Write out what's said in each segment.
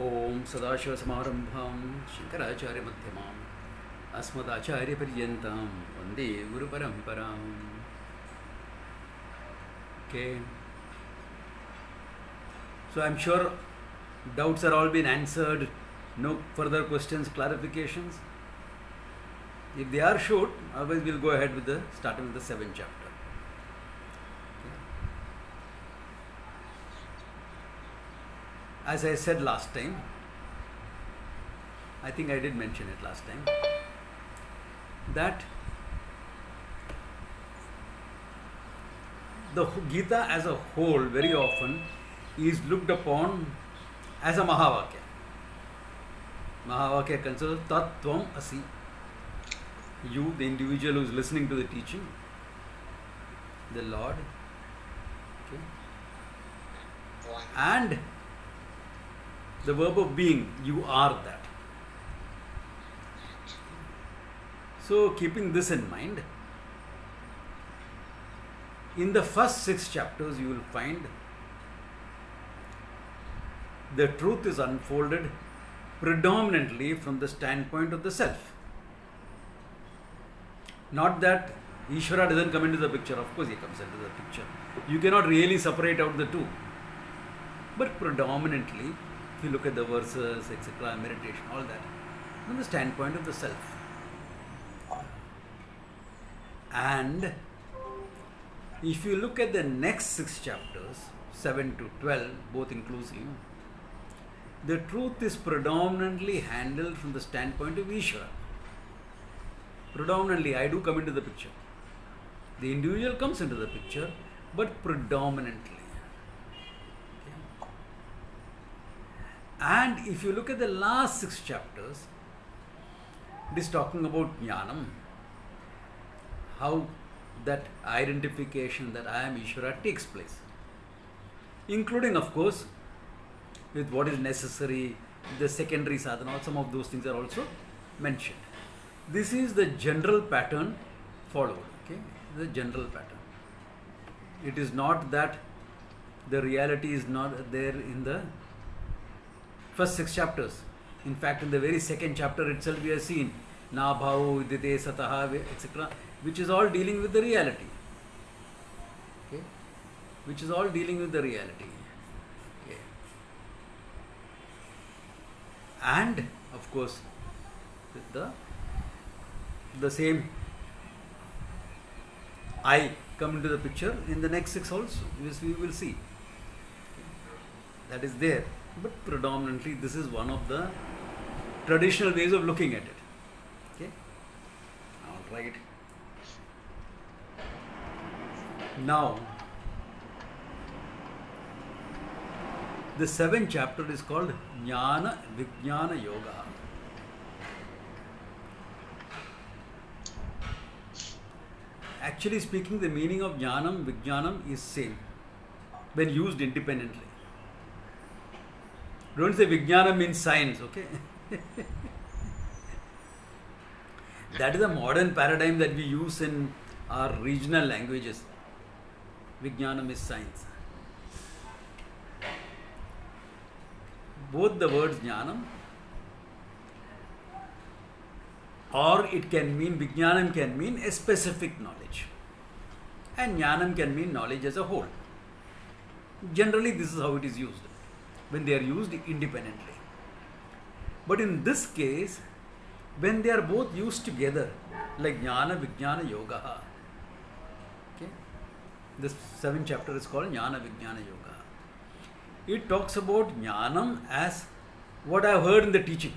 ओम सदाशिवसमारंभां शंकराचार्यमध्यमाम् अस्मदाचार्यपर्यन्तां वन्दे गुरुपरम्पराम्. Okay, so I'm sure doubts are all been answered. No further questions, clarifications. If they are short, otherwise we'll go ahead with the starting with the seventh chapter. Okay. As I said last time, I think I did mention it last time, that the Gita as a whole very often is looked upon as a Mahavakya. Mahavakya considers Tattvam Asi. You, the individual who is listening to the teaching, the Lord, okay, and the verb of being, you are that. So, keeping this in mind, in the first 6 chapters, you will find the truth is unfolded predominantly from the standpoint of the self. Not that Ishvara doesn't come into the picture, of course he comes into the picture. You cannot really separate out the two. But predominantly, if you look at the verses, etc., meditation, all that, from the standpoint of the self. And if you look at the next 6 chapters, 7 to 12, both inclusive, the truth is predominantly handled from the standpoint of Ishvara. Predominantly, I do come into the picture. The individual comes into the picture, but predominantly. Okay. And if you look at the last 6 chapters, it is talking about Jnanam, how that identification that I am Ishvara takes place, including, of course, with what is necessary, the secondary sadhana, some of those things are also mentioned. This is the general pattern followed, okay? The general pattern. It is not that the reality is not there in the first 6 chapters. In fact, in the very second chapter itself, we have seen Na bhavo vidite sataha, etc., which is all dealing with the reality. Okay? Which is all dealing with the reality. Okay. And, of course, with the same I come into the picture in the next 6 also, which we will see. That is there. But predominantly, this is one of the traditional ways of looking at it. Okay? All right. Now, the 7th chapter is called Jnana Vijnana Yoga. Actually speaking, the meaning of Jnanam, Vijnanam is same when used independently. Don't say Vijnanam means science, okay? That is a modern paradigm that we use in our regional languages. Vijnanam is science. Both the words Jnanam, or it can mean, Vijnanam can mean a specific knowledge, and Jnanam can mean knowledge as a whole. Generally, this is how it is used when they are used independently. But in this case, when they are both used together, like Jnana Vijnana Yoga, okay, this 7th chapter is called Jnana Vijnana Yoga. It talks about Jnanam as what I have heard in the teaching.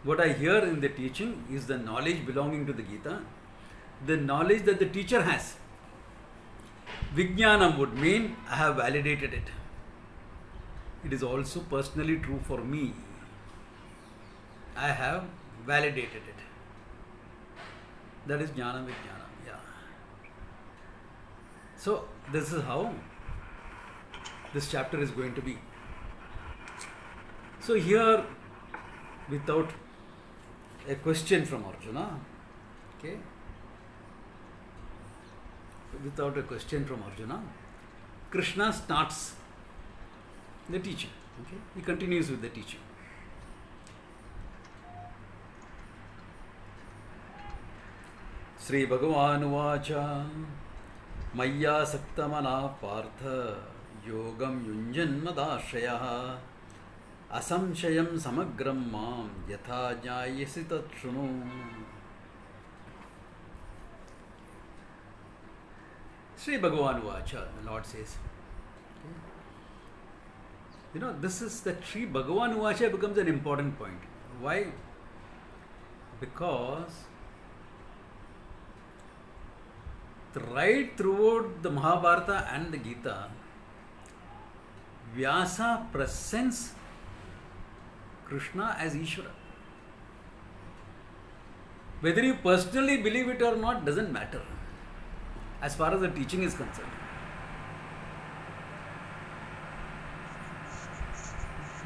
What I hear in the teaching is the knowledge belonging to the Gita, the knowledge that the teacher has. Vijnanam would mean I have validated it. It is also personally true for me. I have validated it. That is Jnana Vijnana. Yeah. So, this is how this chapter is going to be. So, here, without a question from Arjuna, okay, without a question from Arjuna, Krishna starts the teaching. Okay, he continues with the teaching. Sri Bhagavan Uvacha Mayyasaktamana Partha Yogam Yunjan Madashrayah Asamshayam Samagram Mam Yatha Jnayasi Tat Shunu. Sri Bhagavan Uvacha, the Lord says. You know, this is that Sri Bhagavan Uvacha becomes an important point. Why? Because right throughout the Mahabharata and the Gita, Vyasa presents Krishna as Ishvara. Whether you personally believe it or not doesn't matter as far as the teaching is concerned.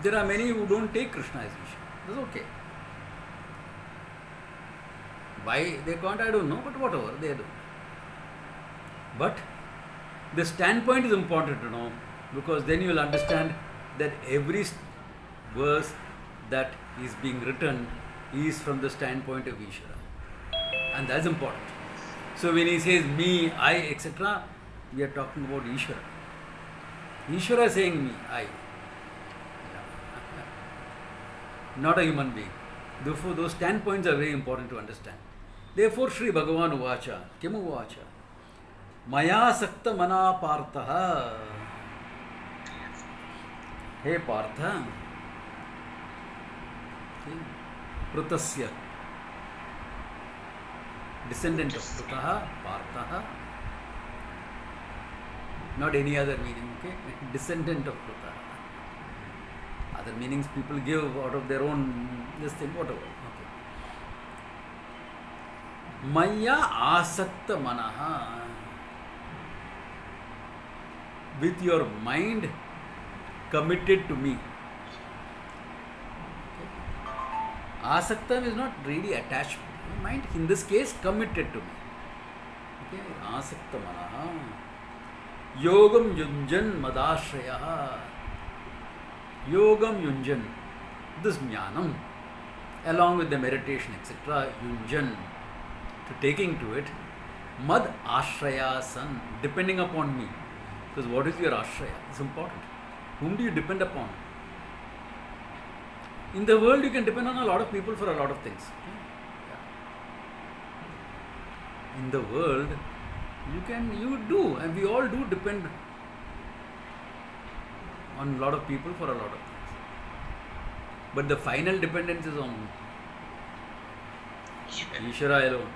There are many who don't take Krishna as Ishvara. That's okay. Why they can't, I don't know, but whatever, they do. But the standpoint is important to know, because then you will understand that every verse that is being written is from the standpoint of Ishvara. And that's important. So when he says me, I, etc., we are talking about Ishvara. Ishvara saying me, I. Not a human being. Therefore, those standpoints are very important to understand. Therefore, Sri Bhagavan Uvacha, Kim Uvacha, Maya Sakta Mana Partha. Hey Partha, Prutasya, descendant of Prutaha, Partha, not any other meaning, okay? Descendant of Prutaha. Other meanings people give out of their own, this thing, whatever. Okay. Maya Asakta Manaha. With your mind committed to me. Okay. Asaktam is not really attachment. Mind, in this case, committed to me. Okay. Asakta Manaha. Yogam Yunjan Madashraya. Yogam Yunjan, this jnanam, along with the meditation, etc., Yunjan, to taking to it, Mad Ashraya San, depending upon me. Because what is your Ashraya? It's important. Whom do you depend upon? In the world, you can depend on a lot of people for a lot of things. Okay? Yeah. In the world, you do, and we all do depend on a lot of people for a lot of things. But the final dependence is on Ishvara alone.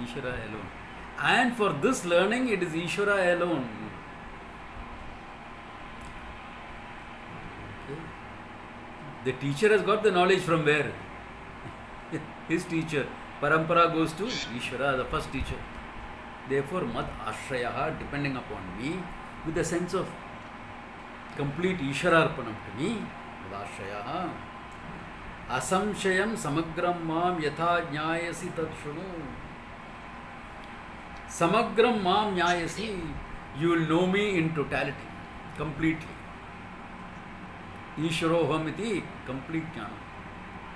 Ishvara alone. And for this learning, it is Ishvara alone. Okay. The teacher has got the knowledge from where? His teacher. Parampara goes to Ishvara, the first teacher. Therefore, Mad Ashraya, depending upon me, with a sense of complete Ishvararpanam to me, Madashraya, Asamshayam Samagram Mam Yatha Jnayasi Tat Shunu. Samagram Mam Jnayasi, you will know me in totality, completely. Ishvaroham iti, complete jnana.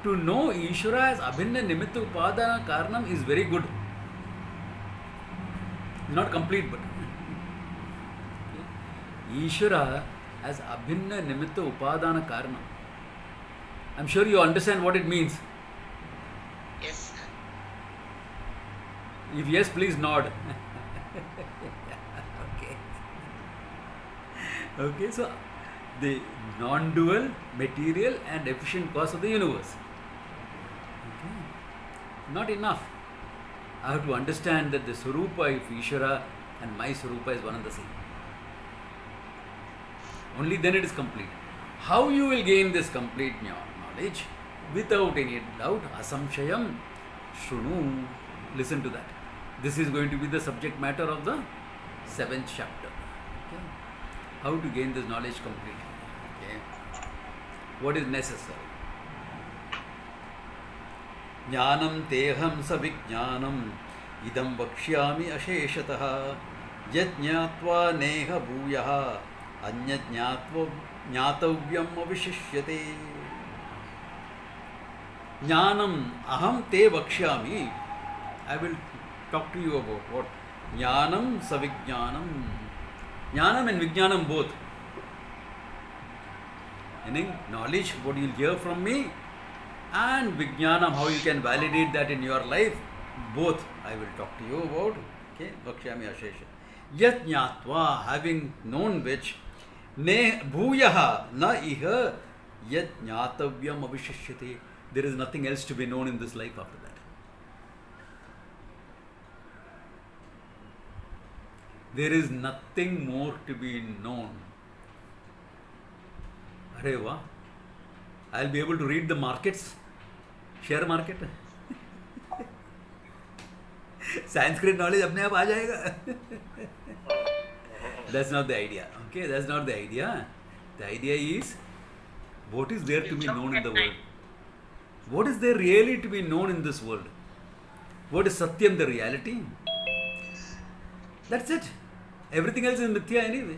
To know Ishvara as Abhinna Nimitta Upadana Karanam is very good. Not complete, but Ishvara as Abhinna Nimitta Upadana Karanam. I'm sure you understand what it means. Yes. If yes, please nod. Okay. Okay, so the non-dual, material and efficient cause of the universe. Okay. Not enough. I have to understand that the Swarupa of Ishvara and my Swarupa is one and the same. Only then it is complete. How you will gain this complete knowledge? Without any doubt, Asamshayam Shrunu. Listen to that. This is going to be the subject matter of the 7th chapter. Okay. How to gain this knowledge completely. Okay. What is necessary? Jnanam teham savijnanam idam vakshyami asheshataha yajñatva neha bhuyaha अन्यज्ञात्व ज्ञातव्यम अविशिष्यते ज्ञानम अहम ते वक्ष्यामि. I will talk to you about what jnanam savijnanam. Jnanam and vijnanam both. Meaning knowledge, what you will hear from me, and vijnanam, how you can validate that in your life. Both I will talk to you about. Okay, vakshami ashesha. Yat jnatva, having known which, ne bhuyaha na iha yat jnatavyam avishishyate. There is nothing else to be known in this life after that. There is nothing more to be known. Arey wah, I'll be able to read the markets, share market. Sanskrit knowledge apne aap aa jayega. That's not the idea. Okay, that's not the idea. The idea is, what is there to be known in the world? What is there really to be known in this world? What is Satyam, the reality? That's it. Everything else is mithya anyway.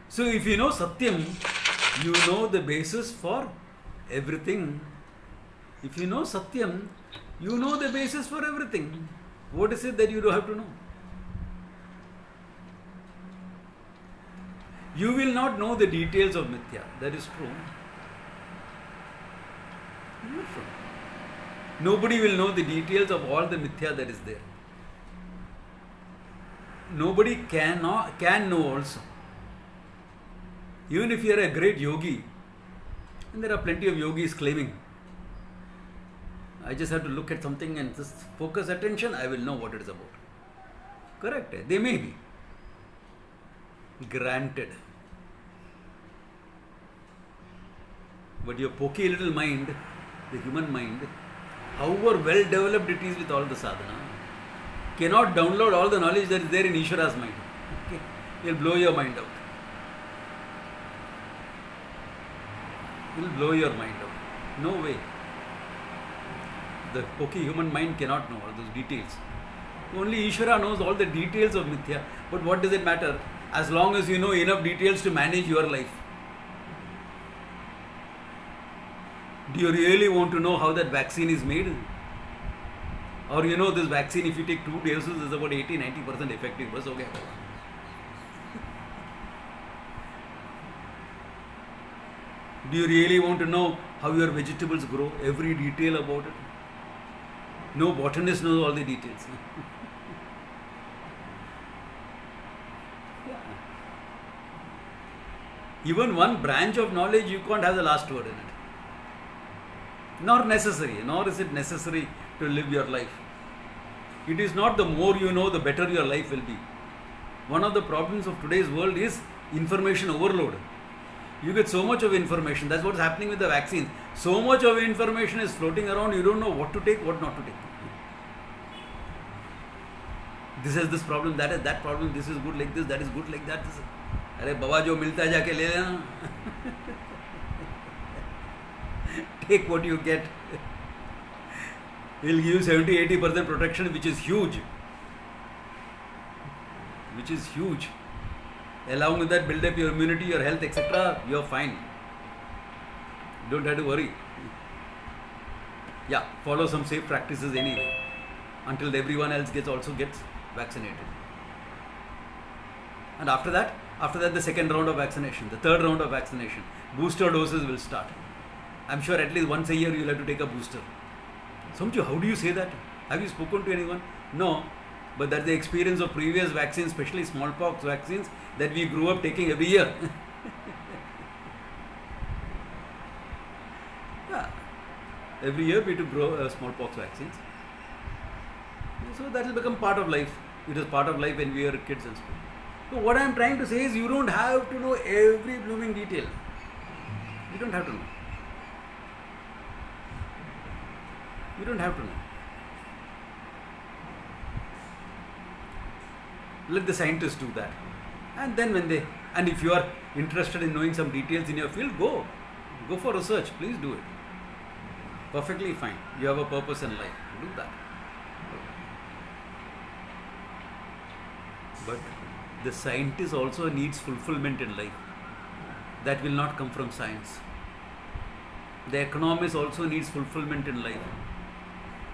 So if you know Satyam, you know the basis for everything. If you know Satyam, you know the basis for everything. What is it that you don't have to know? You will not know the details of mithya. That is true. Not true. Nobody will know the details of all the mithya that is there. Nobody can know also. Even if you are a great yogi, and there are plenty of yogis claiming, I just have to look at something and just focus attention, I will know what it is about. Correct. They may be. Granted. But your pokey little mind, the human mind, however well developed it is with all the sadhana, cannot download all the knowledge that is there in Ishvara's mind. Okay? It will blow your mind out. It will blow your mind out. No way. The pokey human mind cannot know all those details. Only Ishvara knows all the details of mithya. But what does it matter? As long as you know enough details to manage your life. Do you really want to know how that vaccine is made? Or you know this vaccine, if you take 2 doses, is about 80-90% effective. Bas ho gaya. Do you really want to know how your vegetables grow? Every detail about it? No botanist knows all the details. Yeah. Even one branch of knowledge, you can't have the last word in it. Nor is it necessary to live your life. It is not the more you know, the better your life will be. One of the problems of today's world is information overload. You get so much of information. That's what's happening with the vaccine. So much of information is floating around, you don't know what to take, what not to take. This has this problem, that has that problem, this is good like this, that is good like that. Arey baba jo milta hai jaake le lena. Take what you get. It will give you 70-80% protection, which is huge. Which is huge. Along with that, build up your immunity, your health, etc. You are fine. Don't have to worry. Yeah, follow some safe practices anyway. Until everyone else also gets vaccinated. And after that, the second round of vaccination, the third round of vaccination, booster doses will start. I'm sure at least once a year you'll have to take a booster. Samju, how do you say that? Have you spoken to anyone? No. But that's the experience of previous vaccines, especially smallpox vaccines, that we grew up taking every year. Yeah. Every year we took smallpox vaccines. So that will become part of life. It was part of life when we were kids in school. So what I am trying to say is, you don't have to know every blooming detail. You don't have to know. You don't have to know. Let the scientists do that. And then and if you are interested in knowing some details in your field, go for research. Please do it. Perfectly fine. You have a purpose in life. Do that. But The scientist also needs fulfillment in life. That will not come from science. The economist also needs fulfillment in life.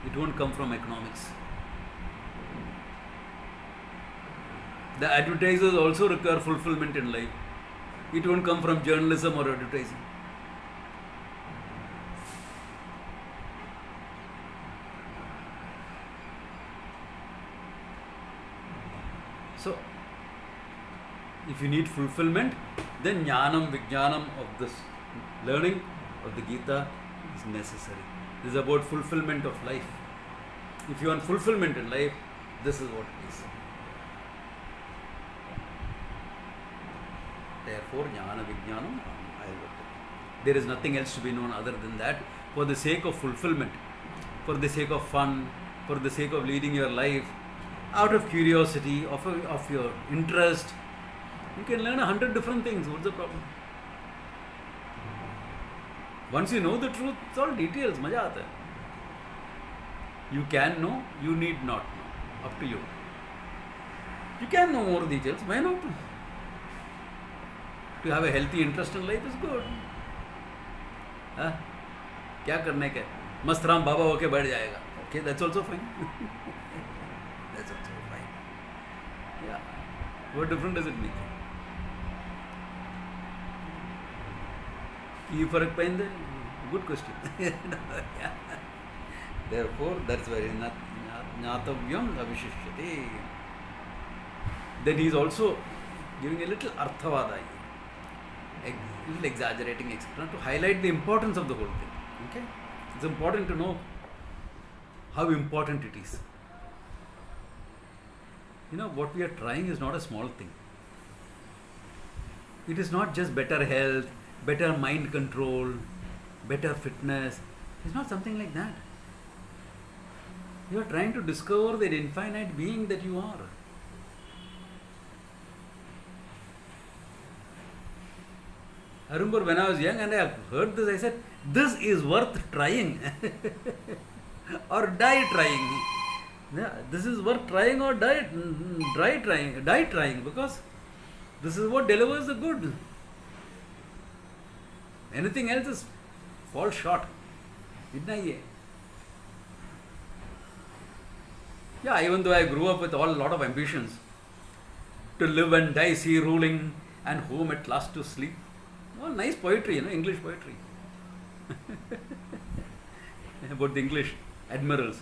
It won't come from economics. The advertisers also require fulfillment in life. It won't come from journalism or advertising. So, if you need fulfillment, then jnanam, vijnanam of this learning of the Gita is necessary. This is about fulfillment of life. If you want fulfillment in life, this is what it is. Therefore, jnana, vijnanam, there is nothing else to be known other than that. For the sake of fulfillment, for the sake of fun, for the sake of leading your life, out of curiosity, of your interest, you can learn 100 different things. What's the problem? Once you know the truth, it's all details. Maja aata hai. You can know, you need not know. Up to you. You can know more details. Why not? To have a healthy interest in life is good. हाँ? क्या करने के मस्त राम बाबा होके बैठ जाएगा. Okay, that's also fine. That's also fine. Yeah. What difference does it make? ये फर्क पैंदे? Good question. Yeah. Therefore, that's why jnatavyam avishishyate. Then he is also giving a little arthavada, a little exaggerating explanation to highlight the importance of the whole thing. Okay? It's important to know how important it is. You know, what we are trying is not a small thing. It is not just better health, better mind control, better fitness. It's not something like that. You are trying to discover the infinite being that you are. I remember when I was young and I heard this, I said, this is worth trying. Or die trying. Yeah, this is worth trying or die trying, because this is what delivers the good. Anything else is fall short. Yeah, even though I grew up with a lot of ambitions to live and die, sea ruling, and home at last to sleep. Oh, nice poetry, English poetry. About the English admirals.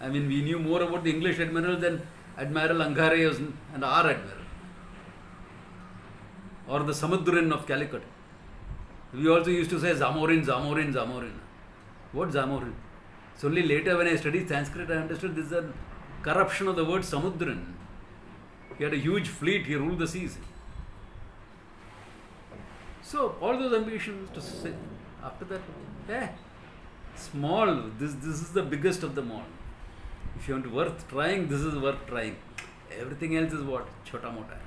I mean, we knew more about the English admirals than Admiral Angare and our admiral. Or the Samudrin of Calicut. We also used to say Zamorin. What Zamorin? It's only later when I studied Sanskrit, I understood this is a corruption of the word Samudrin. He had a huge fleet, he ruled the seas. So, all those ambitions to say, after that, small, this is the biggest of them all. If you want worth trying, this is worth trying. Everything else is what? Chota mota.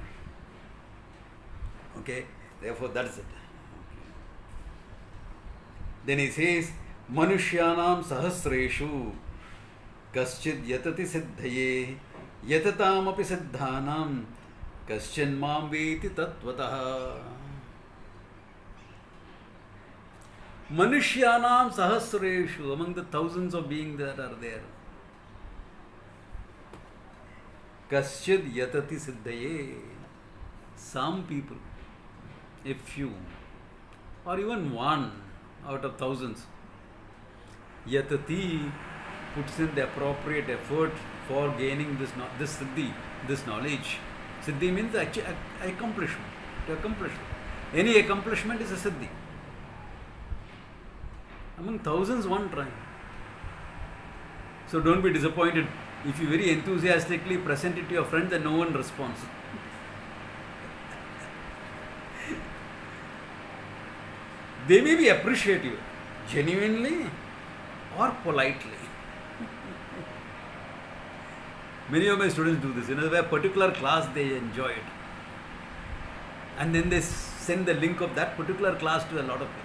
Okay, therefore that's it. Okay. Then he says, Manushyanam sahasreshu kaschid yatati siddhaye yatatam api siddhanam kaschin mam veti tattvataha. Manushyanam sahasreshu, among the thousands of beings that are there. Kaschid yatati siddhaye. Some people, a few, or even one out of thousands, yatati puts in the appropriate effort for gaining this siddhi, this knowledge. Siddhi means actually accomplishment. To accomplish any accomplishment is a siddhi. Among thousands, one trying. So don't be disappointed if you very enthusiastically present it to your friends and no one responds. They may be appreciative, genuinely or politely. Many of my students do this. Where a particular class they enjoy it. And then they send the link of that particular class to a lot of people.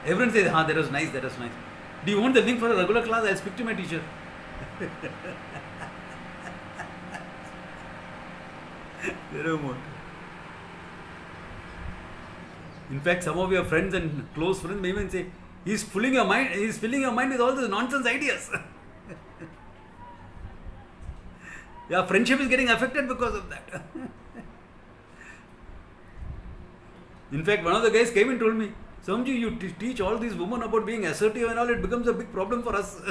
Everyone says, that was nice, that was nice. Do you want the link for a regular class? I'll speak to my teacher. They don't want. In fact, some of your friends and close friends may even say, he's filling your mind with all these nonsense ideas. Yeah, friendship is getting affected because of that. In fact, one of the guys came and told me, Swamiji, you teach all these women about being assertive and all, it becomes a big problem for us.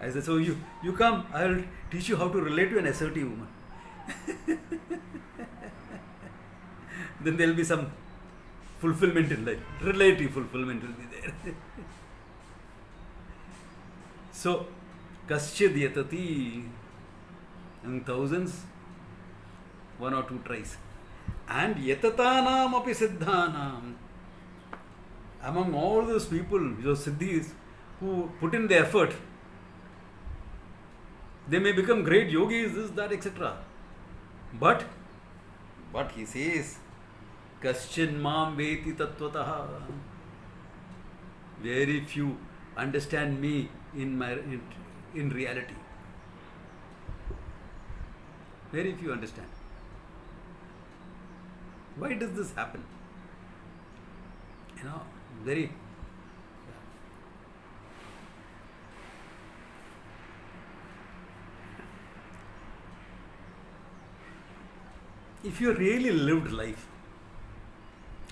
I said, so you come, I will teach you how to relate to an assertive woman. Then there will be some fulfillment in life. Relative fulfillment will be there. So, kaschid yatati, in thousands, one or two tries. And yatatanam api siddhanam, among all those people, those siddhis, who put in the effort, they may become great yogis, this, that, etc. But he says, kaschin mam veti tattvataha. Very few understand me in reality. Very few understand. Why does this happen? Very. If you really lived life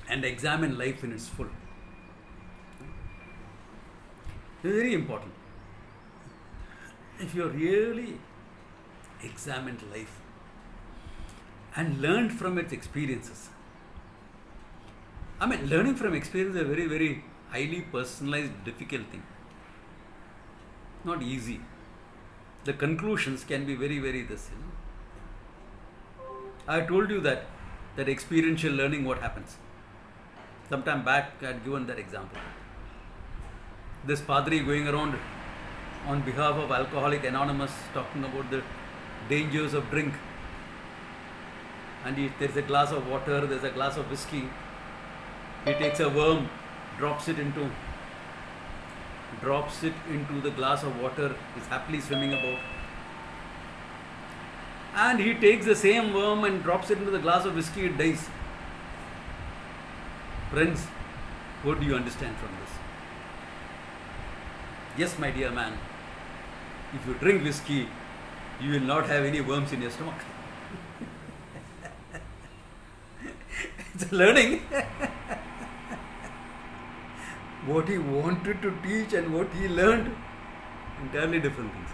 and examine life in its full, it's very important. If you really examined life and learned from its experiences, learning from experience is a very, very highly personalized, difficult thing. Not easy. The conclusions can be very, very this. I told you that experiential learning, what happens. Sometime back, I had given that example. This Padri going around on behalf of Alcoholic Anonymous talking about the dangers of drink. And there's a glass of water, there's a glass of whiskey. He takes a worm, drops it into the glass of water, is happily swimming about. And he takes the same worm and drops it into the glass of whiskey, it dies. Friends, what do you understand from this? Yes, my dear man, if you drink whiskey, you will not have any worms in your stomach. It's learning. What he wanted to teach and what he learned, entirely different things.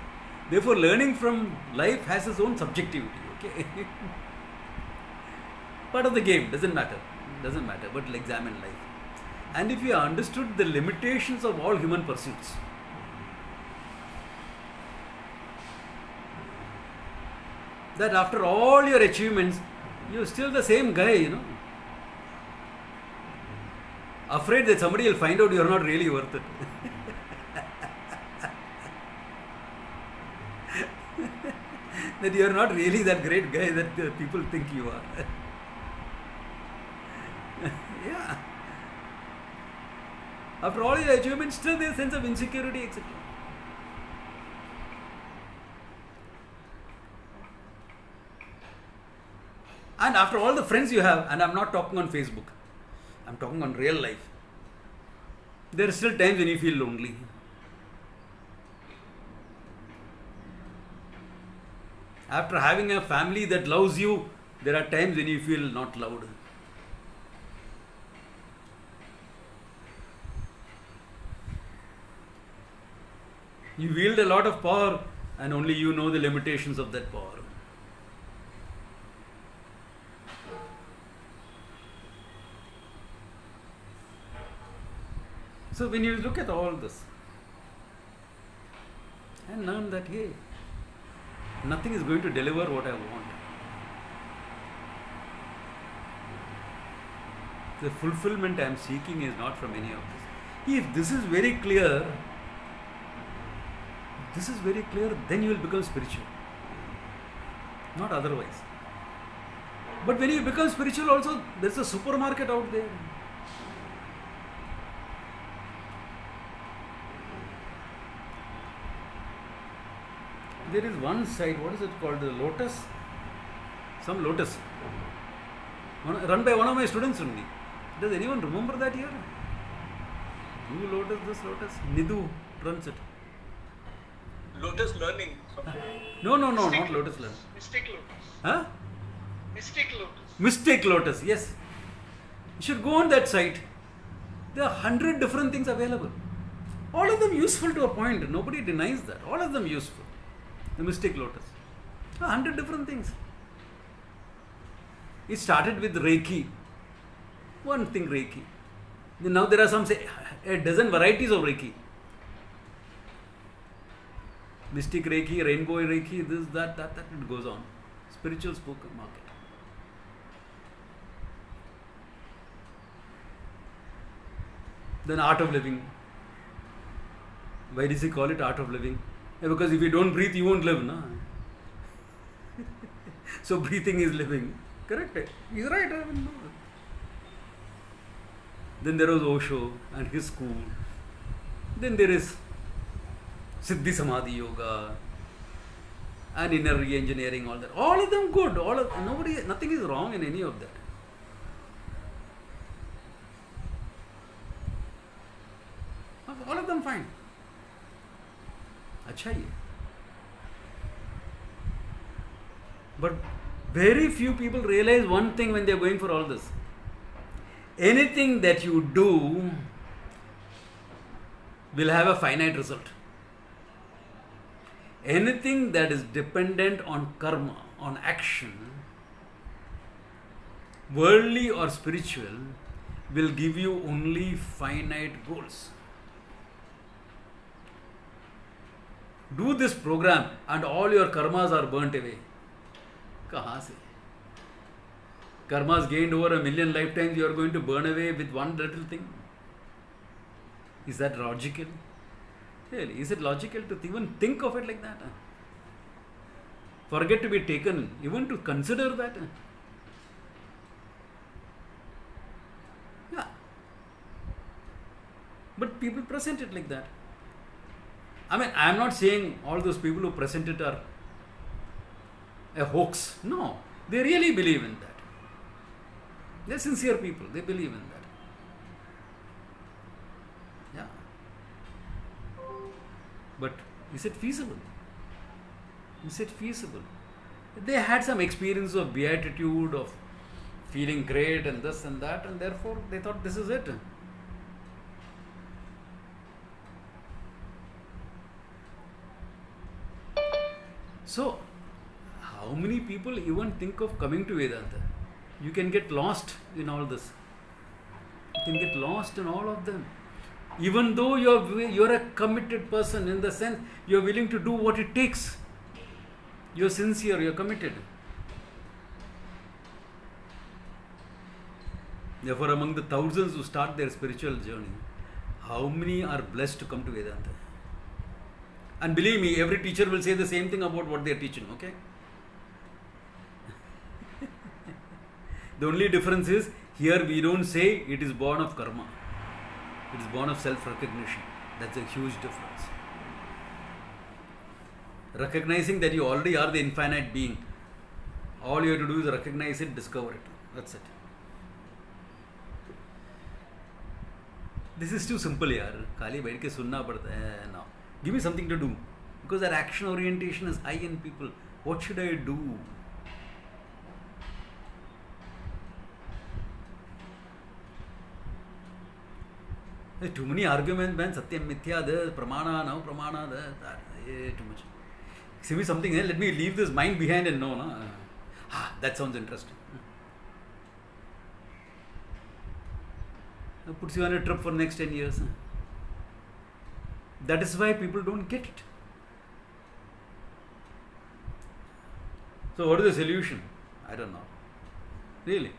Therefore, learning from life has its own subjectivity, okay? Part of the game, doesn't matter, but examine life. And if you understood the limitations of all human pursuits, that after all your achievements, you're still the same guy, Afraid that somebody will find out you're not really worth it. That you're not really that great guy that people think you are. Yeah. After all your achievements, still there's a sense of insecurity, etc. And after all the friends you have, and I'm not talking on Facebook, I'm talking on real life, there are still times when you feel lonely. After having a family that loves you, there are times when you feel not loved. You wield a lot of power and only you know the limitations of that power. So when you look at all this and learn that, hey, nothing is going to deliver what I want. The fulfillment I am seeking is not from any of this. If this is very clear, then you will become spiritual. Not otherwise. But when you become spiritual also, there's a supermarket out there. There is one site, what is it called? The Lotus? Some Lotus. Run by one of my students only. Does anyone remember that here? Who Lotus, this Lotus? Nidhu runs it. Lotus Learning. No, not Lotus Learn. Mystic Lotus. Huh? Mystic Lotus. Mistake Lotus, yes. You should go on that site. There are 100 different things available. All of them useful to a point. Nobody denies that. All of them useful. The Mystic Lotus. 100 different things. It started with Reiki. One thing Reiki. Now there are some say a dozen varieties of Reiki. Mystic Reiki, Rainbow Reiki, this, that, it goes on. Spiritual spoken market. Then art of living. Why does he call it art of living? Because if you don't breathe, you won't live, no? So breathing is living. Correct? He's right. I mean, no. Then there was Osho and his school. Then there is Siddhi Samadhi Yoga and inner re-engineering, all that. All of them good. Nothing is wrong in any of that. All of them fine. अच्छा ही. But very few people realize one thing when they are going for all this. Anything that you do will have a finite result. Anything that is dependent on karma, on action, worldly or spiritual, will give you only finite goals. Do this program and all your karmas are burnt away. कहाँ से? Karmas gained over 1 million lifetimes, you are going to burn away with one little thing. Is that logical? Really, is it logical to even think of it like that? Forget to be taken, even to consider that. Yeah. But people present it like that. I mean, I am not saying all those people who present it are a hoax. No, they really believe in that. They are sincere people. They believe in that. Yeah. But is it feasible? Is it feasible? They had some experience of beatitude, of feeling great and this and that, and therefore they thought this is it. So, how many people even think of coming to Vedanta? You can get lost in all this. You can get lost in all of them. Even though you're a committed person, in the sense you're willing to do what it takes. You're sincere, you're committed. Therefore, among the thousands who start their spiritual journey, how many are blessed to come to Vedanta? And believe me, every teacher will say the same thing about what they are teaching, okay? The only difference is, here we don't say it is born of karma. It is born of self-recognition. That's a huge difference. Recognizing that you already are the infinite being. All you have to do is recognize it, discover it. That's it. This is too simple, yaar. Khali baith ke sunna padta hai. No. Give me something to do. Because that action orientation is high in people. What should I do? There's too many arguments, man. Satyam mithya, this, pramana, no pramana, this, too much. Give me something else. Let me leave this mind behind and know. No? That sounds interesting. That puts you on a trip for next 10 years. That is why people don't get it. So what is the solution? I don't know. Really.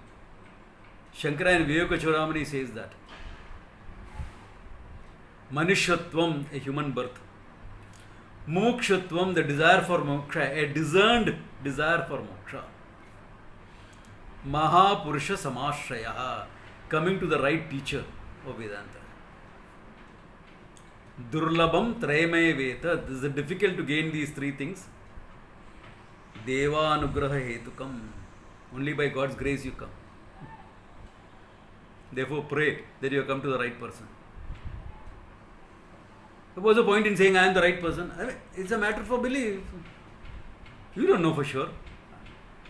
Shankara and Vivekachudamani says that. Manushyatvam, a human birth. Mokshatvam, the desire for moksha, a discerned desire for moksha. Mahapurusha samashraya, coming to the right teacher of Vedanta. Durlabham trayamaya veta, this is difficult to gain these three things. Deva Anugraha Hetukam. Only by God's grace you come. Therefore, pray that you have come to the right person. What's the point in saying I am the right person? I mean, it's a matter for belief. You don't know for sure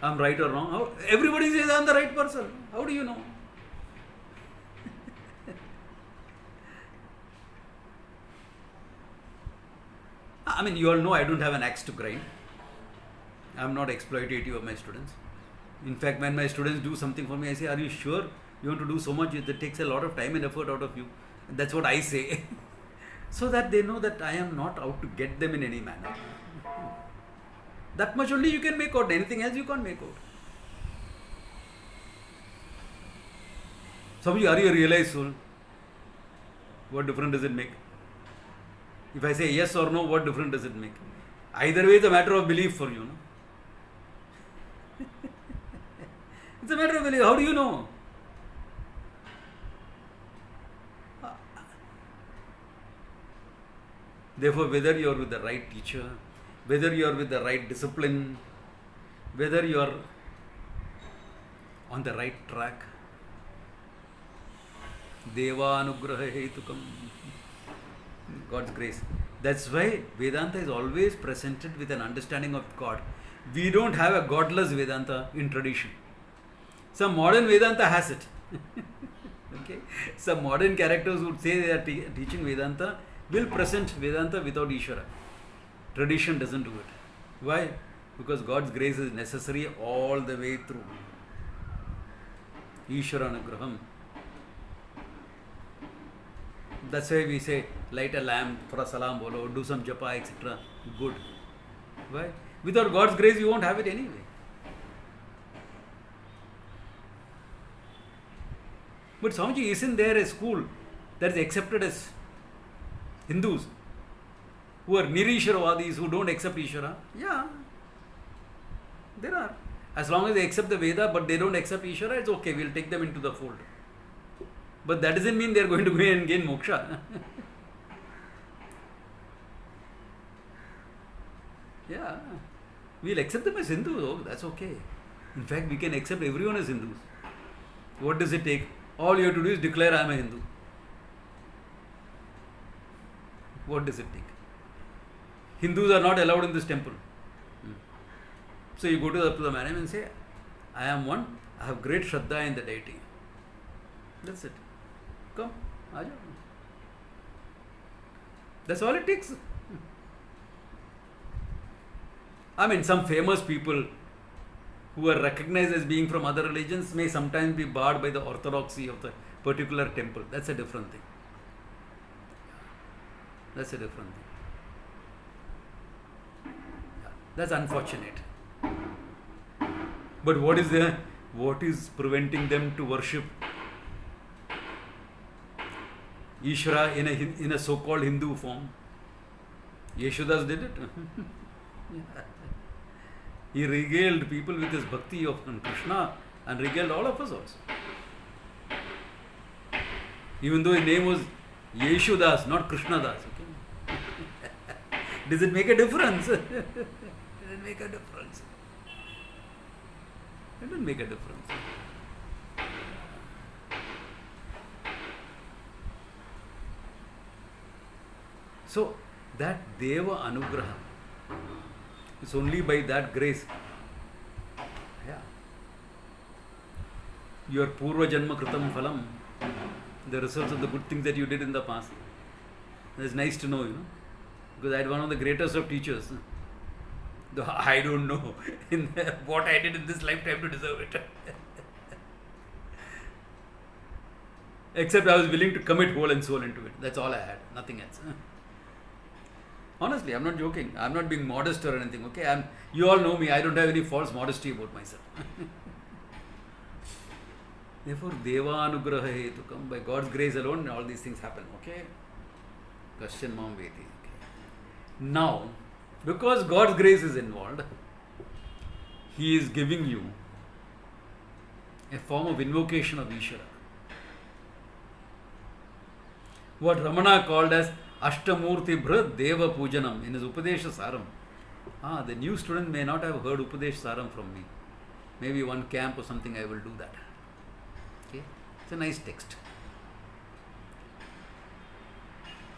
I'm right or wrong. How, everybody says I'm the right person. How do you know? I mean, you all know I don't have an axe to grind. I'm not exploitative of my students. In fact, when my students do something for me, I say, are you sure you want to do so much? That takes a lot of time and effort out of you. And that's what I say. So that they know that I am not out to get them in any manner. That much only you can make out. Anything else you can't make out. Some of you, are you a realized soul? What difference does it make? If I say yes or no, what difference does it make? Either way, it's a matter of belief for you. No? It's a matter of belief. How do you know? Therefore, whether you are with the right teacher, whether you are with the right discipline, whether you are on the right track, Deva Anugraha Hetukam, God's grace. That's why Vedanta is always presented with an understanding of God. We don't have a godless Vedanta in tradition. Some modern Vedanta has it. Okay? Some modern characters would say they are teaching Vedanta, will present Vedanta without Ishvara. Tradition doesn't do it. Why? Because God's grace is necessary all the way through. Ishvara Anugraham. That's why we say, light a lamp, for a salam bolo, do some japa, etc. Good. Why? Without God's grace, you won't have it anyway. But Swamiji, isn't there a school that is accepted as Hindus who are Nirishwaravadis, who don't accept Ishvara? Yeah, there are. As long as they accept the Veda but they don't accept Ishvara, it's okay, we'll take them into the fold. But that doesn't mean they're going to go and gain moksha. Yeah, we'll accept them as Hindus, oh, that's okay. In fact, we can accept everyone as Hindus. What does it take? All you have to do is declare I am a Hindu. What does it take? Hindus are not allowed in this temple. So you go to the madam and say, I am one, I have great Shraddha in the deity. That's it. Come, aaja. That's all it takes. I mean, some famous people who are recognized as being from other religions may sometimes be barred by the orthodoxy of the particular temple. That's a different thing. That's a different thing. Yeah. That's unfortunate. But what is preventing them to worship Ishvara in a so-called Hindu form? Yeshodas did it. He regaled people with his bhakti of Krishna and regaled all of us also. Even though his name was Yeshodas, not Krishnadas. Okay? Does it make a difference? Does it make a difference? It doesn't make a difference. So, that Deva Anugraha, it's only by that grace. Yeah. Your Purva Janma Kritam Phalam, the results of the good things that you did in the past. It's nice to know, because I had one of the greatest of teachers. Though I don't know what I did in this lifetime to deserve it. Except I was willing to commit whole and soul into it. That's all I had, nothing else. Honestly, I'm not joking. I'm not being modest or anything. Okay, you all know me. I don't have any false modesty about myself. Therefore, Deva Anugraha Hetukam, by God's grace alone, all these things happen. Okay, question Mam Vedi. Okay. Now, because God's grace is involved, He is giving you a form of invocation of Ishvara. What Ramana called as Ashtamurti Bhrad Deva Pujanam in his Upadesha Saram. The new student may not have heard Upadesh Saram from me. Maybe one camp or something I will do that. Okay? It's a nice text.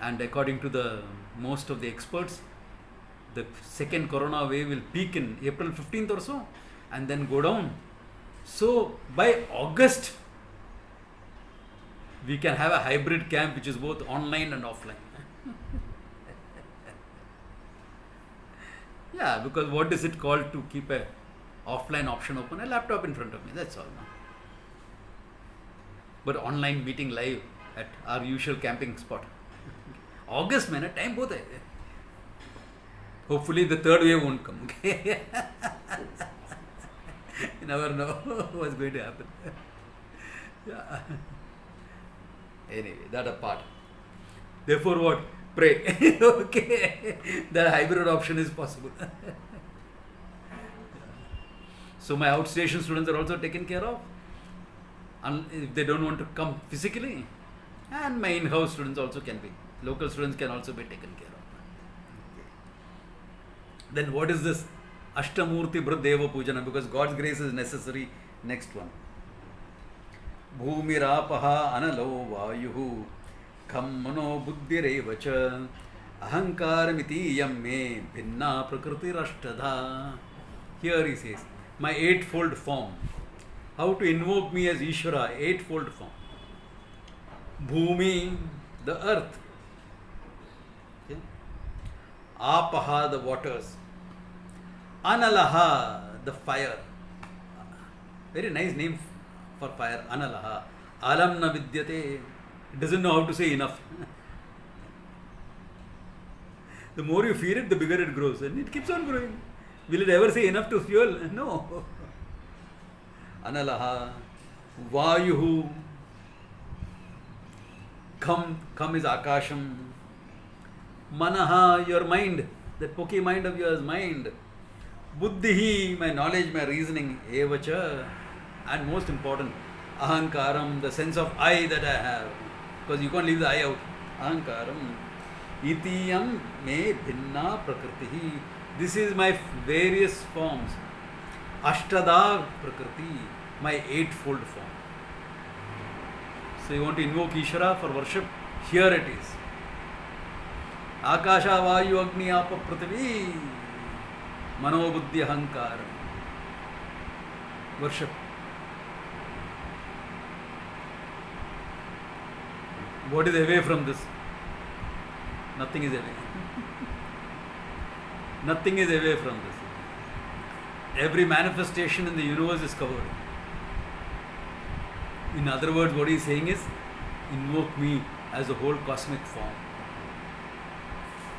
And according to the most of the experts, the second corona wave will peak in April 15th or so and then go down. So by August, we can have a hybrid camp which is both online and offline. Yeah, because what is it called to keep a offline option open? A laptop in front of me, that's all. But online meeting live at our usual camping spot. August, man, time both hai. Hopefully the third wave won't come. Okay? You never know what's going to happen. Yeah. Anyway, that apart. Therefore, what? Pray. Okay. The hybrid option is possible. So my outstation students are also taken care of. And if they don't want to come physically, and my in-house students also can be. Local students can also be taken care of. Then what is this Ashtamurti Bhradeva Pujana? Because God's grace is necessary. Next one. Bhumirapaha analo vayuhu kham mano buddhirevacha ahankaramiti yamme bhinna prakriti rashtadha. Here he says, my eightfold form. How to invoke me as Ishvara, eightfold form. Bhumi, the earth. Okay. Apaha, the waters. Analaha, the fire. Very nice name for fire, Analaha. Alam na vidyate. It doesn't know how to say enough. The more you feed it, the bigger it grows. And it keeps on growing. Will it ever say enough to fuel? No. Analaha. Vayuhu. Come is Akasham. Manaha, your mind. That pokey mind of yours, mind. Buddhihi, my knowledge, my reasoning. Evacha. And most important, Ahankaram, the sense of I that I have. Because you can't leave the I out. Ahankaram. Itiyam me bhinna prakritihi. This is my various forms. Ashtada prakriti, my eightfold form. So you want to invoke Ishvara for worship? Here it is. Akasha vayu agni apa prithvi mano buddhi ahankara. Worship. What is away from this? Nothing is away. Nothing is away from this. Every manifestation in the universe is covered. In other words, what he is saying is, invoke me as a whole cosmic form.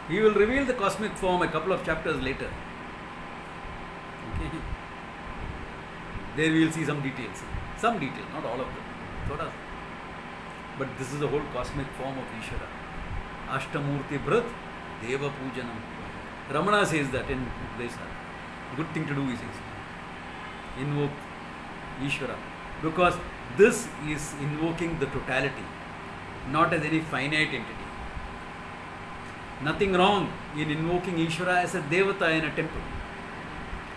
He will reveal the cosmic form a couple of chapters later. Okay. There we will see some details. Some detail, not all of them. Sort of. But this is the whole cosmic form of Ishvara. Ashtamurti Bhrat Deva Pujanam. Ramana says that in Upadesha. Good thing to do, he says. Invoke Ishvara. Because this is invoking the totality, not as any finite entity. Nothing wrong in invoking Ishvara as a Devata in a temple,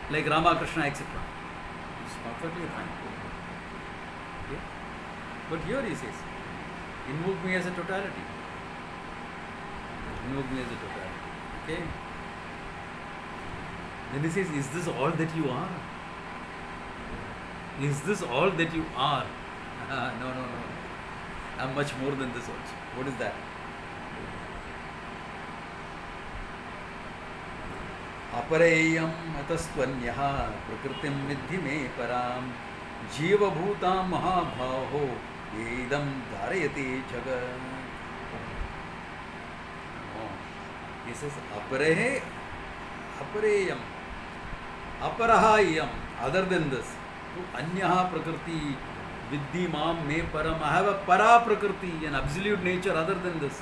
like Ramakrishna, etc. It's perfectly fine. Okay? But here he says, invoke me as a totality. Invoke me as a totality. Okay? Then he says, is this all that you are? Is this all that you are? No. I'm much more than this also. What is that? Apareyam atastvanyah prakritim vidhi me param jiva bhutam mahabhaho edam dharayati jagat. He says, apareyam. Aparahayam, other than this. Anyaha prakriti vidhi mam me param. I have a para prakriti, an absolute nature other than this.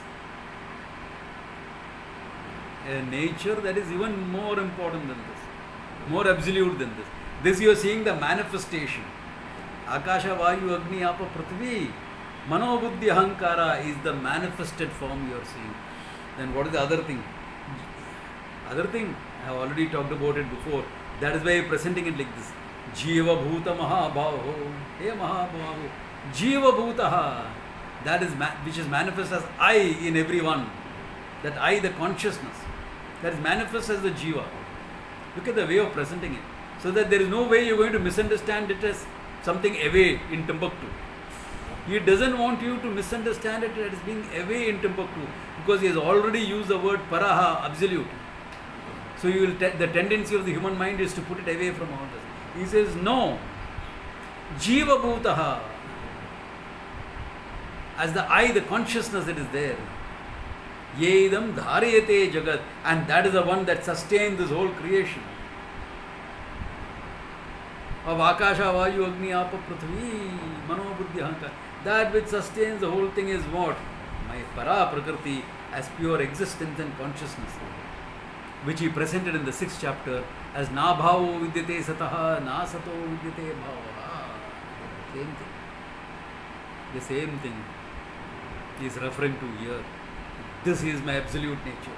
A nature that is even more important than this, more absolute than this. This you are seeing the manifestation. Akasha vayu agni apa prithvi mano buddhi ahankara is the manifested form you are seeing. Then what is the other thing? Other thing, I have already talked about it before. That is why I am presenting it like this. Jiva Bhuta Mahabhavo. Hey Mahabhavo. Jiva Bhutaha. That is which is manifest as I in everyone. That I, the consciousness. That is manifest as the Jiva. Look at the way of presenting it. So that there is no way you are going to misunderstand it as something away in Timbuktu. He doesn't want you to misunderstand it as being away in Timbuktu, because he has already used the word Paraha, absolute. So you will the tendency of the human mind is to put it away from all this. He says, no. Jiva Bhutaha. As the I, the consciousness that is there. Yedam Dharayate Jagat. And that is the one that sustains this whole creation. Of Akasha, Vayu, Agni, Apa, Prithvi, Mano, Buddhi, Ahankara. That which sustains the whole thing is what? My Para Prakriti as pure existence and consciousness, which he presented in the 6th chapter as Na Bhavo Vidyate Sataha, Na Sato Vidyate Bhava. Same thing. The same thing he is referring to here. This is my absolute nature.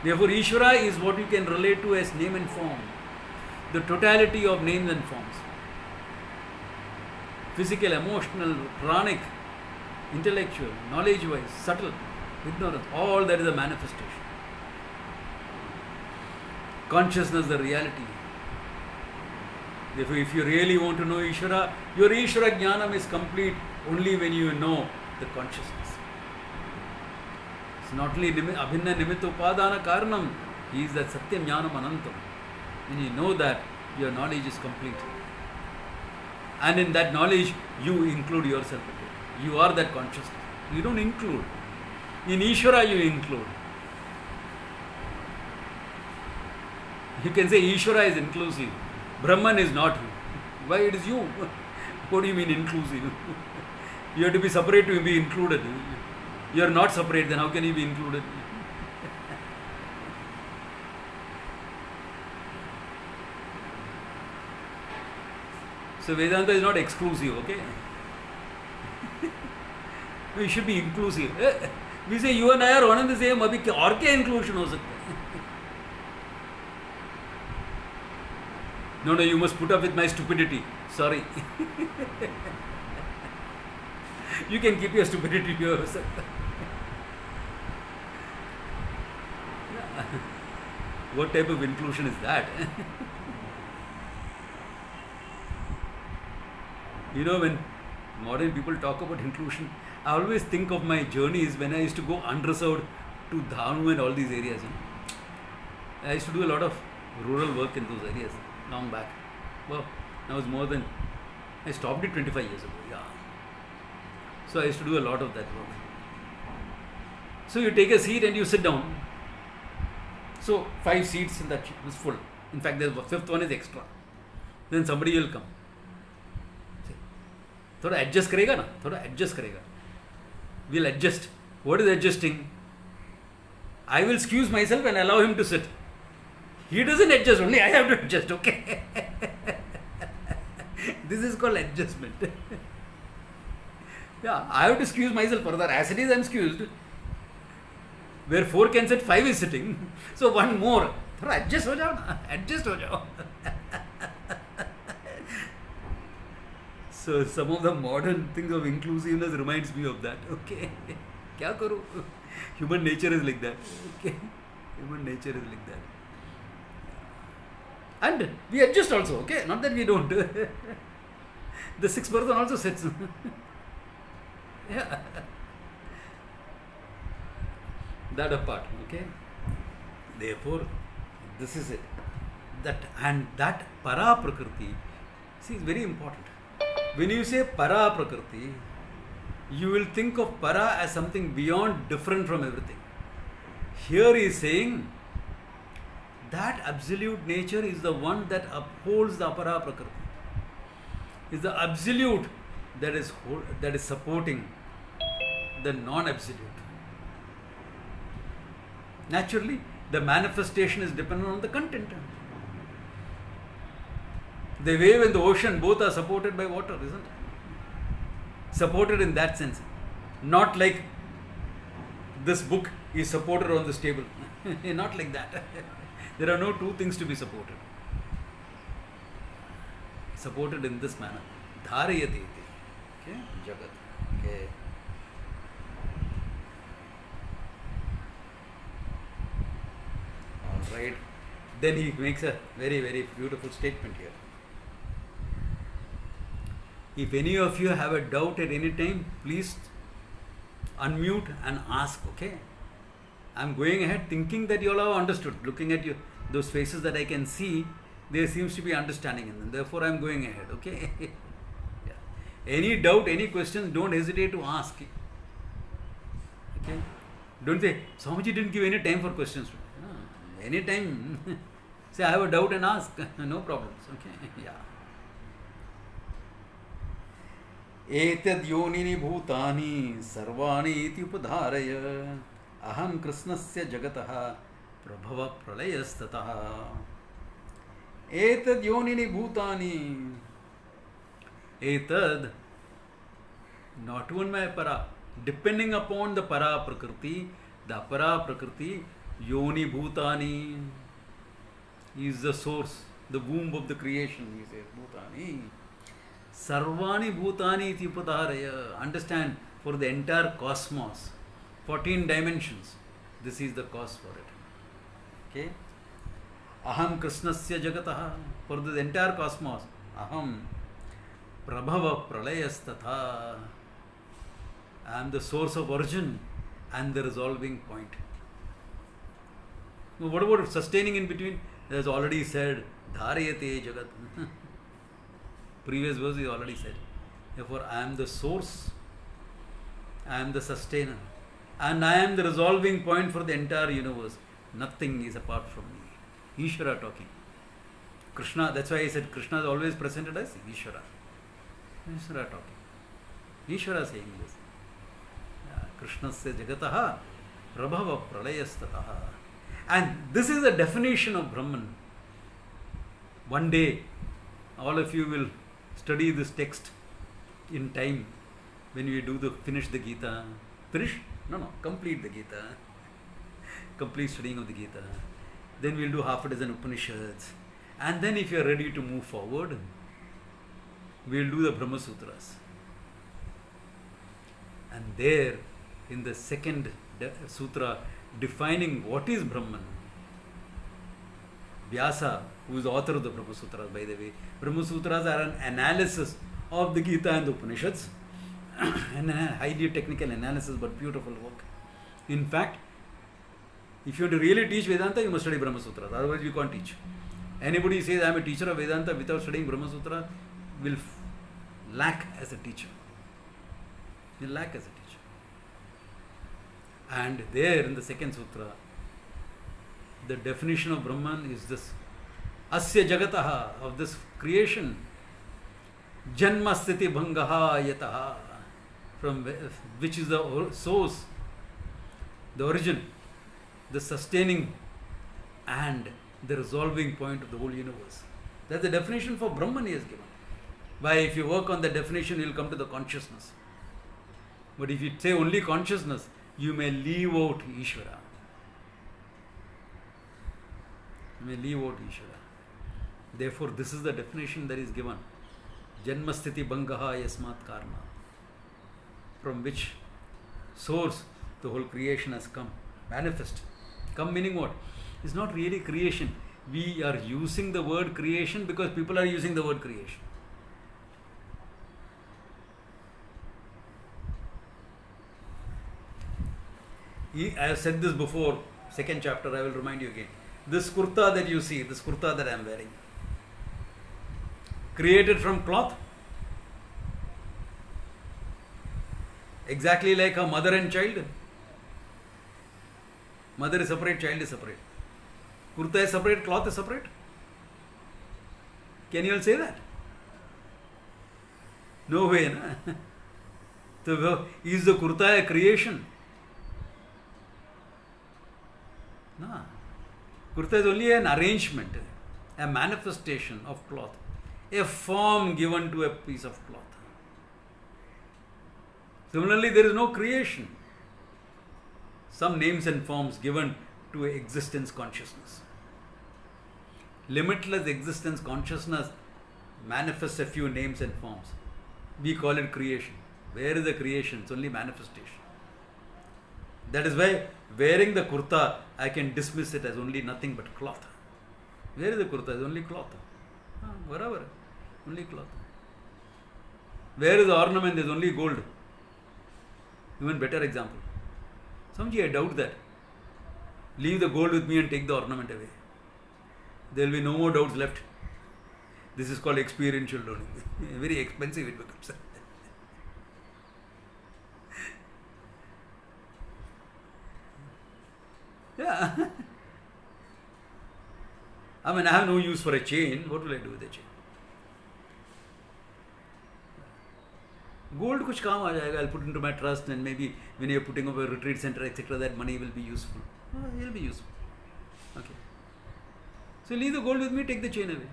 Therefore, Ishvara is what you can relate to as name and form. The totality of names and forms. Physical, emotional, pranic, intellectual, knowledge-wise, subtle, ignorance, all that is a manifestation. Consciousness, the reality. Therefore, if you really want to know Ishvara, your Ishvara Jnanam is complete only when you know the consciousness. It's not only Abhinna Nimitta Upadana Karanam, he is that Satyam Jnanam Anantam. When you know that, your knowledge is complete. And in that knowledge, you include yourself. You are that consciousness. You don't include. In Ishvara, you include. You can say Ishvara is inclusive. Brahman is not you. Why it is you? What do you mean inclusive? You have to be separate to be included. You are not separate, then how can you be included? So Vedanta is not exclusive, okay? You should be inclusive. We say you and I are one and the same, abhi aur kya inclusion ho sakta hai? No, you must put up with my stupidity. Sorry. You can keep your stupidity to yourself. What type of inclusion is that? You know, when modern people talk about inclusion, I always think of my journeys when I used to go unreserved to Dhanu and all these areas. I used to do a lot of rural work in those areas long back. Well, now it's more than, I stopped it 25 years ago. Yeah. So I used to do a lot of that work. So you take a seat and you sit down. So 5 seats in that was full. In fact, the 5th one is extra. Then somebody will come. थोड़ा adjust करेगा ना, थोड़ा adjust करेगा. We'll adjust. What is adjusting? I will excuse myself and allow him to sit. He doesn't adjust, only I have to adjust, okay? This is called adjustment. Yeah, I have to excuse myself further. As it is, I am excused. Where 4 can sit, 5 is sitting. So one more. थोड़ा adjust हो जाओ ना, adjust हो जाओ. So some of the modern things of inclusiveness reminds me of that. Okay, क्या करूँ? Human nature is like that. Okay, human nature is like that. And we adjust also. Okay, not that we don't. The 6th person also sits. Yeah, that apart. Okay. Therefore, this is it. That para prakriti, see, is very important. When you say para prakriti, you will think of para as something beyond, different from everything. Here he is saying that absolute nature is the one that upholds the apara prakriti. Is the absolute that is supporting the non-absolute. Naturally, the manifestation is dependent on the content. The wave and the ocean both are supported by water, isn't it? Supported in that sense. Not like this book is supported on this table. Not like that. There are no two things to be supported. Supported in this manner. Dharayati iti. Okay? Jagat. Okay. All right. Then he makes a very, very beautiful statement here. If any of you have a doubt at any time, please unmute and ask, okay? I'm going ahead thinking that you all have understood. Looking at you, those faces that I can see, there seems to be understanding in them. Therefore, I'm going ahead, okay? Yeah. Any doubt, any questions, don't hesitate to ask. Okay? Don't say, Swamiji didn't give any time for questions. No, any time, say, I have a doubt and ask. No problems, okay? Yeah. एतद् योनिनि भूतानि सर्वाणि इति उपधारय अहं कृष्णस्य जगतः प्रभव प्रलयस्ततः एतद् योनिनि भूतानि एतद् not even my para, depending upon the para prakriti, the para prakriti yoni bhutani is the source, the womb of the creation, he says, bhutani. Sarvani Bhutani iti upadaraya. Understand, for the entire cosmos, 14 dimensions, this is the cause for it. Okay? Aham Krishnasya Jagataha. For the entire cosmos, Aham Prabhava Pralayastatha. I am the source of origin and the resolving point. Now, what about sustaining in between? As already said, Dharayate Jagat. Previous verse is already said. Therefore, I am the source, I am the sustainer, and I am the resolving point for the entire universe. Nothing is apart from me. Ishvara talking. Krishna, that's why I said Krishna is always presented as Ishvara. Ishvara talking. Ishvara saying this. Krishnasya Jagataha Prabhava Pralayastataha. And this is the definition of Brahman. One day, all of you will study this text in time when we finish the Gita. Finish? No, complete the Gita. Complete studying of the Gita. Then we'll do half a dozen Upanishads. And then if you are ready to move forward, we'll do the Brahma Sutras. And there, in the second sutra, defining what is Brahman, Vyasa, who is the author of the Brahma Sutras, by the way. Brahma Sutras are an analysis of the Gita and the Upanishads, and a highly technical analysis, but beautiful work. In fact, if you want to really teach Vedanta, you must study Brahma Sutras, otherwise you can't teach. Anybody who says I am a teacher of Vedanta without studying Brahma Sutra will lack as a teacher. Will lack as a teacher. And there in the second sutra, the definition of Brahman is this: Asya Jagataha, of this creation, Janma Sthiti Bhangaha Yataha, from which is the source, the origin, the sustaining and the resolving point of the whole universe. That's the definition for Brahman he has given. Why, if you work on the definition, you will come to the consciousness. But if you say only consciousness, you may leave out Ishvara. You may leave out Ishvara. Therefore, this is the definition that is given. Janmasthiti Bhangaha Yasmat Karma. From which source the whole creation has come. Manifest. Come meaning what? It's not really creation. We are using the word creation because people are using the word creation. I have said this before, second chapter, I will remind you again. This kurta that you see, this kurta that I am wearing, created from cloth, exactly like a mother and child. Mother is separate, child is separate. Kurta is separate, cloth is separate. Can you all say that? No way, na? So, is the kurta a creation? No. Kurta is only an arrangement, a manifestation of cloth, a form given to a piece of cloth. Similarly, there is no creation. some names and forms given to existence consciousness. Limitless existence consciousness manifests a few names and forms. We call it creation. Where is the creation? It's only manifestation. That is why wearing the kurta, I can dismiss it as only nothing but cloth. Where is the kurta? It's only cloth. Wherever. Only cloth. Where is the ornament? There's only gold. Even better example. Samji, I doubt that. Leave the gold with me and take the ornament away. There will be no more doubts left. This is called experiential learning. Very expensive it becomes. Yeah. I mean, I have no use for a chain. What will I do with a chain? Gold kuch kaam aa jayega. I'll put into my trust, and maybe when you're putting up a retreat center, etc., that money will be useful. It will be useful. Okay. So leave the gold with me, take the chain away.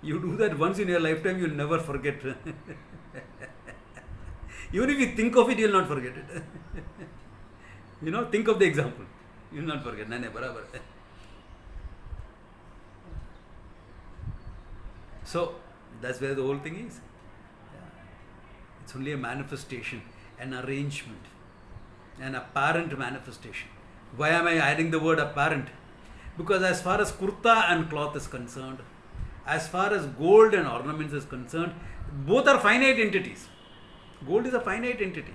You do that once in your lifetime, you'll never forget. Even if you think of it, you'll not forget it. Think of the example. You'll not forget. No, barabar. So, that's where the whole thing is. It's only a manifestation, an arrangement, an apparent manifestation. Why am I adding the word apparent? Because as far as kurta and cloth is concerned, as far as gold and ornaments is concerned, both are finite entities. Gold is a finite entity.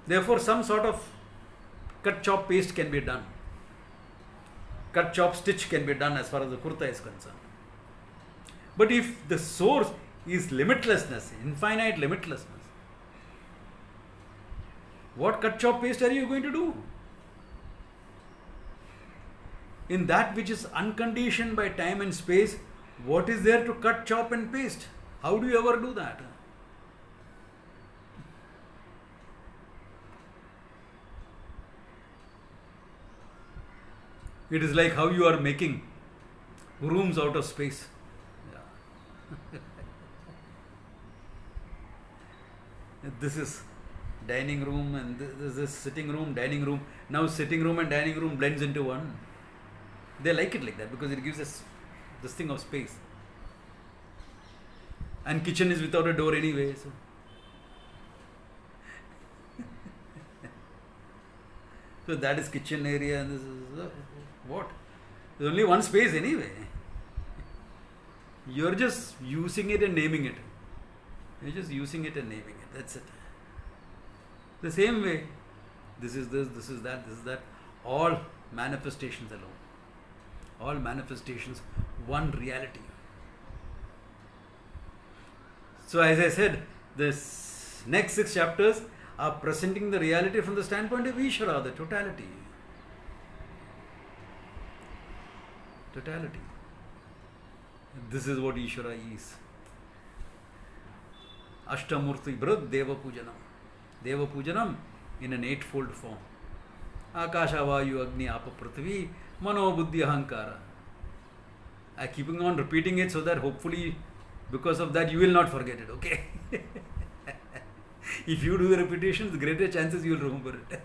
Therefore, some sort of cut, chop, paste can be done. Cut, chop, stitch can be done as far as the kurta is concerned. But if the source is limitlessness, infinite limitlessness, what cut, chop, paste are you going to do? In that which is unconditioned by time and space, what is there to cut, chop and paste? How do you ever do that? It is like how you are making rooms out of space. Yeah. This is dining room and this is sitting room, dining room. Now sitting room and dining room blends into one. They like it like that because it gives us this thing of space. And kitchen is without a door anyway. So. So that is kitchen area and this is what? There's only one space anyway. You're just using it and naming it. You're just using it and naming it. That's it. The same way, this is this, this is that, this is that. All manifestations alone. All manifestations, one reality. So as I said, this next 6 chapters are presenting the reality from the standpoint of Ishvara, the totality. Totality. This is what Ishvara is. Ashtamurti Brad Deva Pujanam. Deva Pujanam in an 8-fold form. Akasha Vayu Agni Apa Prithvi Mano Buddhi Ahankara. I'm keeping on repeating it so that hopefully because of that you will not forget it, okay? If you do the repetitions, greater chances you will remember it.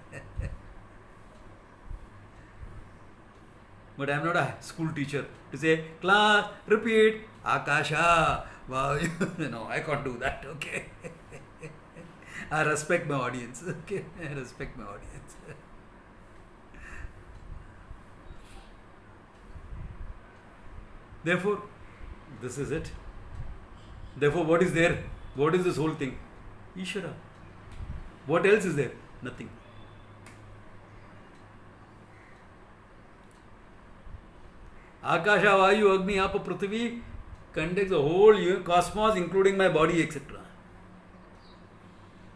But I am not a school teacher to say, class, repeat, Akasha, Vayu. No, I can't do that, okay? I respect my audience, okay? I respect my audience. Therefore, this is it. Therefore, what is there? What is this whole thing? Ishvara. What else is there? Nothing. Akasha, Vayu, Agni, Apa, Prithvi contains the whole cosmos, including my body, etc.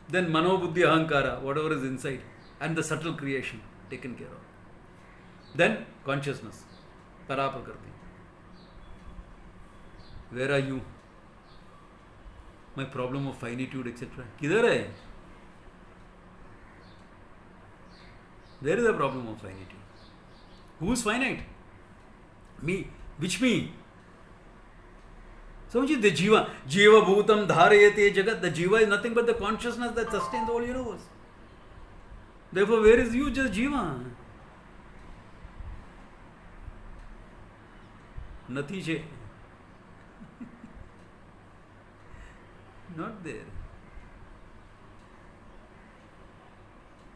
Then Mano, Buddhi, Ahankara, whatever is inside, and the subtle creation taken care of. Then consciousness, Paraprakriti. Where are you? My problem of finitude, etc. Kidhar hai? There is a problem of finitude. Who is finite? Me. Which me? So the Jiva Bhutam Dharayate Jagat, the Jiva is nothing but the consciousness that sustains the whole universe. Therefore, where is you, just Jiva? Natije. Not there.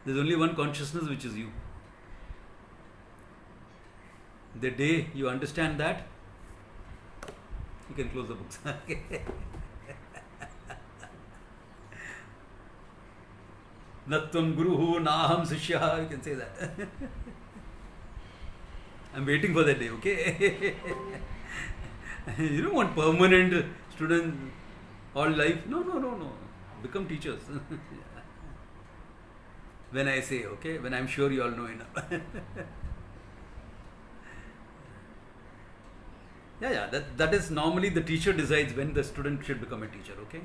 There's only one consciousness, which is you. The day you understand that, you can close the books. Natvam Guruhu Naham Sishya, you can say that. I'm waiting for that day, okay? You don't want permanent student all life. No. Become teachers. When I say, okay, when I'm sure you all know enough. That is normally the teacher decides when the student should become a teacher, okay?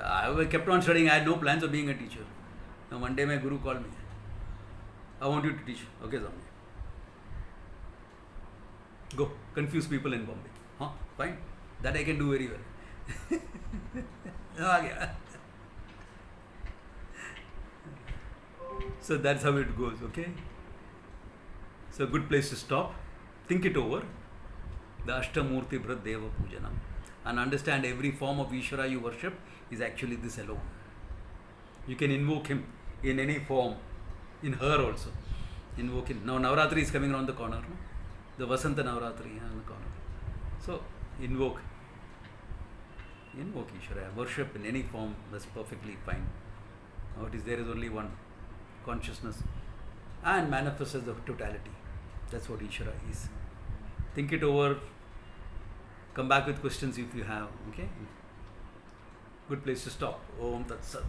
I kept on studying, I had no plans of being a teacher. Now one day my guru called me. I want you to teach. Okay, Swami. Go, confuse people in Bombay. Huh? Fine. That I can do very well. So that's how it goes, okay? So a good place to stop. Think it over. The Ashtamurti Brad Deva Pujanam. And understand every form of Ishvara you worship is actually this alone. You can invoke him in any form, in her also. Invoke him. Now Navratri is coming around the corner. No? The Vasanta Navratri on the corner. So invoke Ishvara. Worship in any form, that's perfectly fine. What is there is only one consciousness and manifests as the totality. That's what Ishvara is. Think it over. Come back with questions if you have. Okay? Good place to stop. Om Tat Sat.